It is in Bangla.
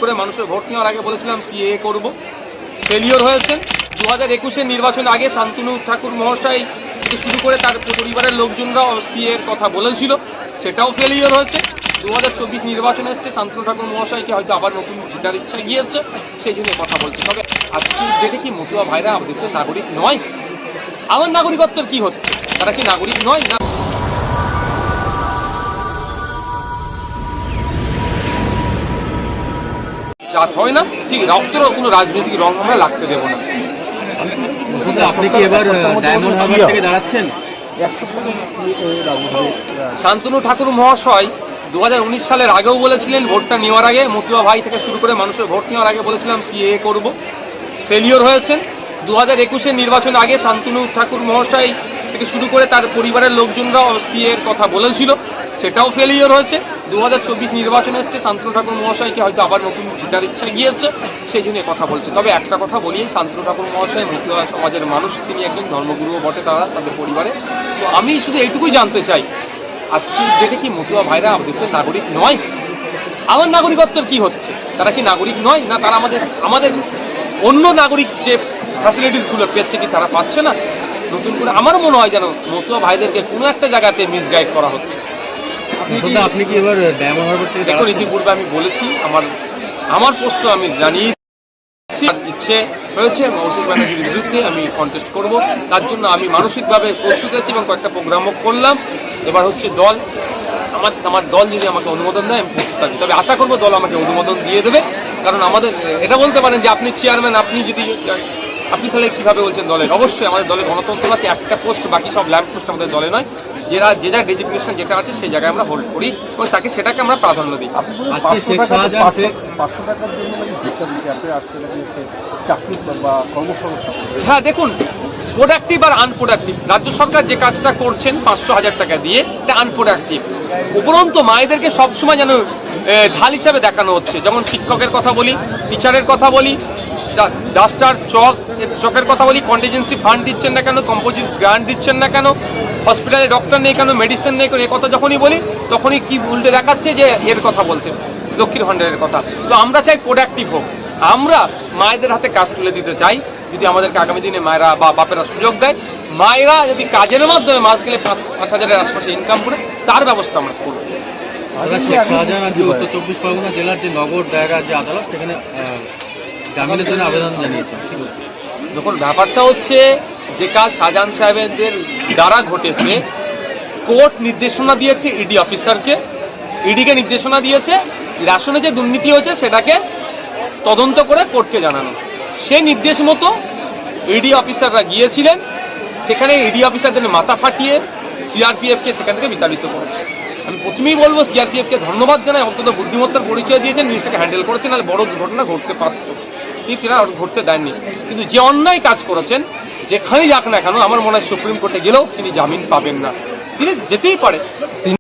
করে মানুষের ভোট নেওয়ার আগে বলেছিলাম সিএএ করব, ফেলিওর হয়েছেন। 2021-এর নির্বাচন আগে শান্তনু ঠাকুর মহাশয় থেকে শুরু করে তার পরিবারের লোকজনরা সিএএর কথা বলেছিল, সেটাও ফেলিওর হয়েছে। 2024 নির্বাচন এসছে, শান্তনু ঠাকুর মহাশয়কে হয়তো আবার নতুন জিতার ইচ্ছা গিয়েছে, সেই জন্য কথা বলছে। তবে আজকের ডেটে কি মতুয়া ভাইরা দেশের নাগরিক নয়? আমার নাগরিকত্বের কি হচ্ছে? তারা কি নাগরিক নয়? না, জাত হয় না, ঠিক রক্তেরও কোনো রাজনৈতিক রং আমরা লাগতে দেবো না। আপনি কি এবার ডায়মন্ড হারবার থেকে দাঁড়াচ্ছেন? শান্তনু ঠাকুর মহাশয় 2019 সালের আগেও বলেছিলেন, ভোটটা নেওয়ার আগে মতুয়া ভাই থেকে শুরু করে মানুষের ভোট নেওয়ার আগে বলেছিলাম সিএএ করব, ফেলিওর হয়েছেন। 2021-এর নির্বাচন আগে শান্তনু ঠাকুর মহাশয় থেকে শুরু করে তার পরিবারের লোকজনরা সিএএর কথা বলেছিল, সেটাও ফেলিওর হয়েছে। 2024 নির্বাচন এসছে, শান্তনু ঠাকুর মহাশয়কে হয়তো আবার নতুন জিতার ইচ্ছা গিয়েছে, সেই জন্য কথা বলছে। তবে একটা কথা বলি, শান্তনু ঠাকুর মহাশয় মতুয়া সমাজের মানুষ, তিনি একজন ধর্মগুরুও বটে তারা তাদের পরিবারে। তো আমি শুধু এইটুকুই জানতে চাই, আজকের ডেটে কি মতুয়া ভাইরা দেশের নাগরিক নয়? আমার নাগরিকত্বের কি হচ্ছে? তারা কি নাগরিক নয়? না, তারা আমাদের অন্য নাগরিক যে ফ্যাসিলিটিসগুলো পেয়েছে কি তারা পাচ্ছে না? নতুন করে আমার মনে হয় যেন মতুয়া ভাইদেরকে কোনো একটা জায়গাতে মিসগাইড করা হচ্ছে। আপনি কি এবার ডায়মন্ড হারবার থেকে দেখুন, ইতিপূর্বে আমি বলেছি আমার প্রশ্ন আমি জানিয়েছি, ইচ্ছে হয়েছে মৌসুমী ব্যানার্জির বিরুদ্ধে আমি কন্টেস্ট করব। তার জন্য আমি মানসিকভাবে প্রস্তুত আছি এবং কয়েকটা প্রোগ্রামও করলাম। এবার হচ্ছে দল, আমার দল যদি আমাকে অনুমোদন দেয় আমি প্রস্তুত আছি। তবে আশা করবো দল আমাকে অনুমোদন দিয়ে দেবে, কারণ আমাদের এটা বলতে পারেন যে আপনি চেয়ারম্যান, আপনি তাহলে কীভাবে বলছেন দলের? অবশ্যই আমাদের দলে গণতন্ত্র আছে, একটা পোস্ট, বাকি সব ল্যাম্প পোস্ট আমাদের দলে নয়। যে যা ডেজিগনেশন যেটা আছে সেই জায়গায় আমরা হোল্ড করি এবং সেটাকে আমরা প্রাধান্য দিই। হ্যাঁ, দেখুন, প্রোডাক্টিভ আর আনপ্রোডাক্টিভ, রাজ্য সরকার যে কাজটা করছেন 500,000 টাকা দিয়ে, এটা আনপ্রোডাক্টিভ। উপরন্ত মায়েদেরকে সবসময় যেন ঢাল হিসাবে দেখানো হচ্ছে। যেমন শিক্ষকের কথা বলি, টিচারের কথা বলি, ডাস্টার চকের কথা বলি, কন্টিজেন্সি ফান্ড দিচ্ছেন না কেন, কম্পোজিট গ্রান্ট দিচ্ছেন না কেন, হসপিটালে ডক্টর নেই কেন, মেডিসিন নেই কেন, এ কথা যখনই বলি তখনই কি উল্টে দেখাচ্ছে যে এর কথা বলছেন, লক্ষ্মীর ভাণ্ডারের কথা। তো আমরা চাই প্রোডাক্টিভ হোক, আমরা মায়েদের হাতে কাজ তুলে দিতে চাই। যদি আমাদেরকে আগামী দিনে মায়েরা বা বাপেরা সুযোগ দেয়, মায়েরা যদি কাজের মাধ্যমে মাস গেলে 5,000-এর আশপাশে ইনকাম করে, তার ব্যবস্থা আমরা করব। শেখ শাহজাহান আজকে উত্তর 24 পরগনা জেলার যে নগর দায়রা যে আদালত, সেখানে জামিনের জন্য আবেদন জানিয়েছেন। দেখুন, ব্যাপারটা হচ্ছে যে কাজ শাহজাহান সাহেবদের দ্বারা ঘটেছে, কোর্ট নির্দেশনা দিয়েছে ইডি অফিসারকে, ইডিকে নির্দেশনা দিয়েছে রেশনে যে দুর্নীতি হয়েছে সেটাকে তদন্ত করে কোর্টকে জানানো। সেই নির্দেশ মতো ইডি অফিসাররা গিয়েছিলেন, সেখানে ইডি অফিসারদের মাথা ফাটিয়ে সিআরপিএফকে সেখান থেকে বিতাড়িত করেছে। আমি প্রথমেই বলবো সিআরপিএফকে ধন্যবাদ জানাই, অন্তত বুদ্ধিমত্তার পরিচয় দিয়েছেন, জিনিসটাকে হ্যান্ডেল করেছেন, নাহলে বড় দুর্ঘটনা ঘটতে পারত, কিন্তু এরা ঘটতে দেননি। কিন্তু যে অন্যায় কাজ করেছেন, যেখানেই যাক না কেন, আমার মনে হয় সুপ্রিম কোর্টে গেলেও তিনি জামিন পাবেন না, তিনি যেতেই পারে।